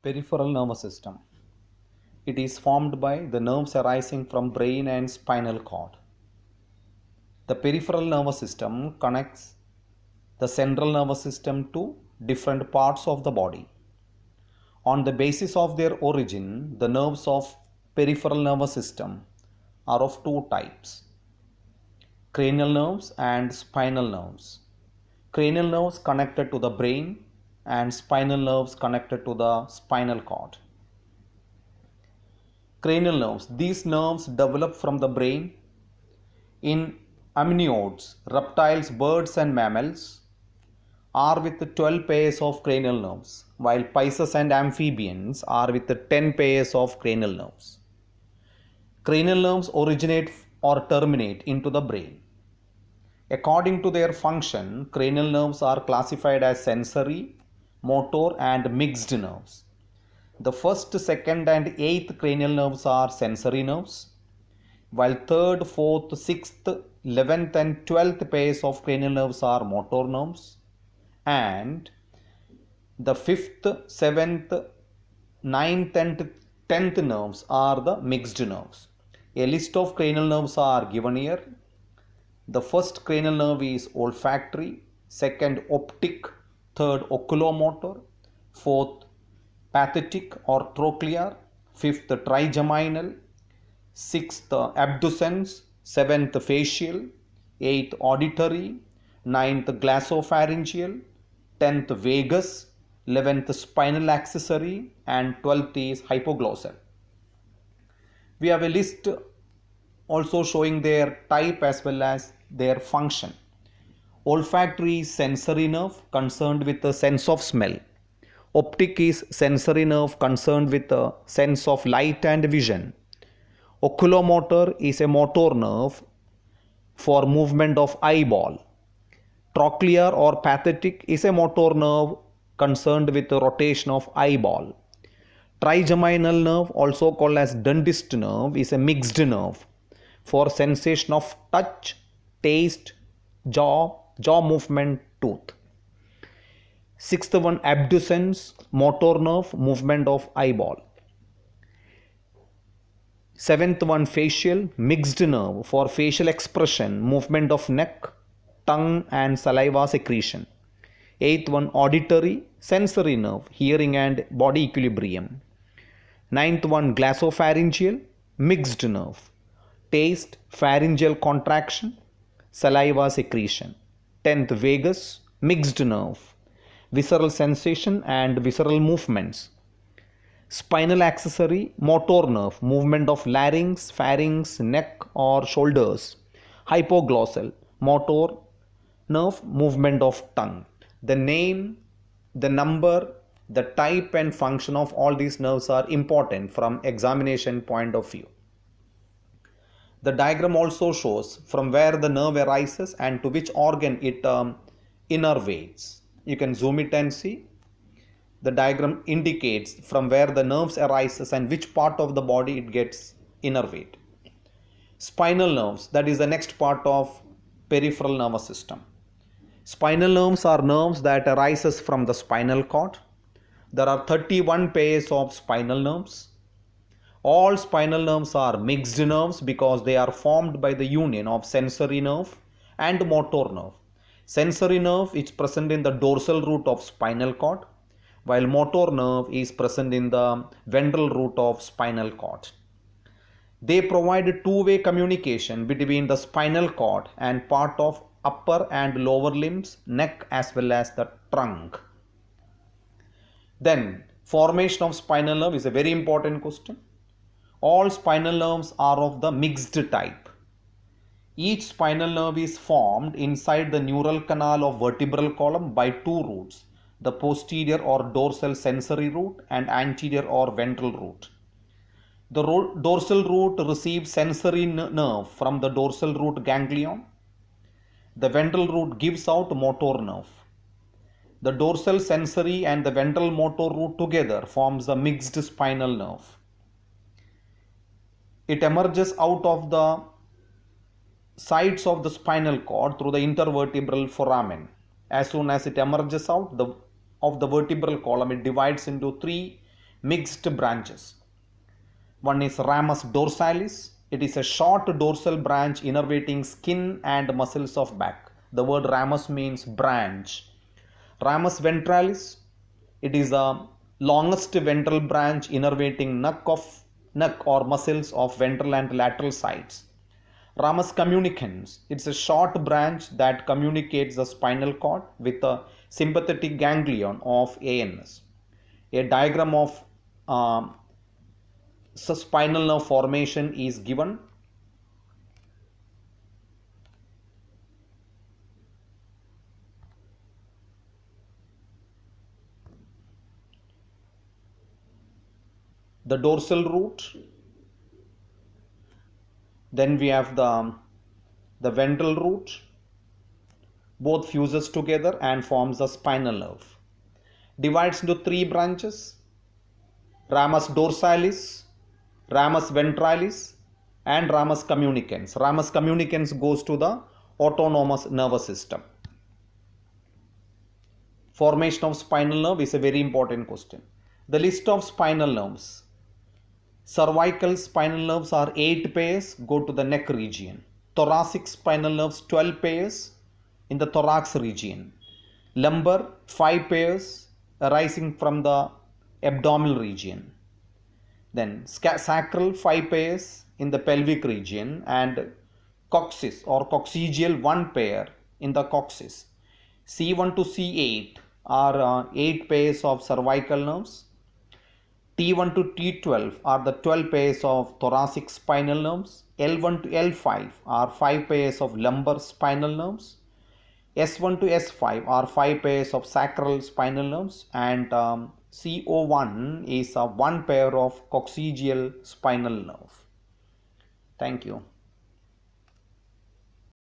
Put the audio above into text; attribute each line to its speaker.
Speaker 1: Peripheral nervous system. It is formed by the nerves arising from brain and spinal cord. The peripheral nervous system connects the central nervous system to different parts of the body. On the basis of their origin, the nerves of peripheral nervous system are of two types: cranial nerves and spinal nerves. Cranial nerves connected to the brain and spinal nerves connected to the spinal cord. Cranial nerves. These nerves develop from the brain in amniotes, reptiles, birds and mammals are with 12 pairs of cranial nerves, while pisces and amphibians are with 10 pairs of cranial nerves. Cranial nerves originate or terminate into the brain. According to their function, cranial nerves are classified as sensory, motor and mixed nerves. The first, second and eighth cranial nerves are sensory nerves, while third, fourth, sixth, 11th and 12th pairs of cranial nerves are motor nerves, and the fifth, seventh, ninth and 10th nerves are the mixed nerves. A list of cranial nerves are given here. The first cranial nerve is olfactory, second optic, third oculomotor, fourth pathetic or trochlear, fifth trigeminal, sixth abducens, seventh facial, eighth auditory, ninth glossopharyngeal, 10th vagus, 11th spinal accessory and 12th is hypoglossal. We have a list also showing their type as well as their function. Olfactory is sensory nerve concerned with the sense of smell. Optic is sensory nerve concerned with the sense of light and vision. Oculomotor is a motor nerve for movement of eyeball. Trochlear or pathetic is a motor nerve concerned with the rotation of eyeball. Trigeminal nerve, also called as dentist nerve, is a mixed nerve for sensation of touch, taste, jaw movement, tooth. Sixth one, abducens, motor nerve, movement of eyeball. Seventh one, facial, mixed nerve for facial expression, movement of neck, tongue and saliva secretion. Eighth one, auditory, sensory nerve, hearing and body equilibrium. Ninth one, glossopharyngeal, mixed nerve, taste, pharyngeal contraction, saliva secretion. 10th vagus, mixed nerve, visceral sensation and visceral movements. Spinal accessory, motor nerve, movement of larynx, pharynx, neck or shoulders. Hypoglossal, motor nerve, movement of tongue. The name, the number, the type and function of all these nerves are important from examination point of view. The diagram also shows from where the nerve arises and to which organ it innervates. You can zoom it and see. The diagram indicates from where the nerves arises and which part of the body it gets innervate. Spinal nerves, that is the next part of peripheral nervous system. Spinal nerves are nerves that arises from the spinal cord. There are 31 pairs of spinal nerves. All spinal nerves are mixed nerves because they are formed by the union of sensory nerve and motor nerve. Sensory nerve is present in the dorsal root of spinal cord, while motor nerve is present in the ventral root of spinal cord. They provide two-way communication between the spinal cord and part of upper and lower limbs, neck as well as the trunk. Then, formation of spinal nerve is a very important question. All spinal nerves are of the mixed type. Each spinal nerve is formed inside the neural canal of vertebral column by two roots, the posterior or dorsal sensory root and anterior or ventral root. The dorsal root receives sensory nerve from the dorsal root ganglion. The ventral root gives out motor nerve. The dorsal sensory and the ventral motor root together forms the mixed spinal nerve. It emerges out of the sides of the spinal cord through the intervertebral foramen. As soon as it emerges out of the vertebral column, it divides into three mixed branches. One is ramus dorsalis. It is a short dorsal branch innervating skin and muscles of back. The word ramus means branch. Ramus ventralis. It is the longest ventral branch innervating neck or muscles of ventral and lateral sides. Ramus communicans. It's a short branch that communicates the spinal cord with the sympathetic ganglion of ANS. A diagram of spinal nerve formation is given. The dorsal root, then we have the ventral root, both fuses together and forms the spinal nerve. Divides into three branches: ramus dorsalis, ramus ventralis, and ramus communicans. Ramus communicans goes to the autonomous nervous system. Formation of spinal nerve is a very important question. The list of spinal nerves. Cervical spinal nerves are 8 pairs, go to the neck region. Thoracic spinal nerves 12 pairs in the thorax region. Lumbar 5 pairs arising from the abdominal region. Then sacral 5 pairs in the pelvic region, and coccyx or coccygeal 1 pair in the coccyx. C1 to C8 are 8 pairs of cervical nerves. T1 to T12 are the 12 pairs of thoracic spinal nerves. L1 to L5 are 5 pairs of lumbar spinal nerves. S1 to S5 are 5 pairs of sacral spinal nerves, and CO1 is 1 pair of coccygeal spinal nerve. Thank you.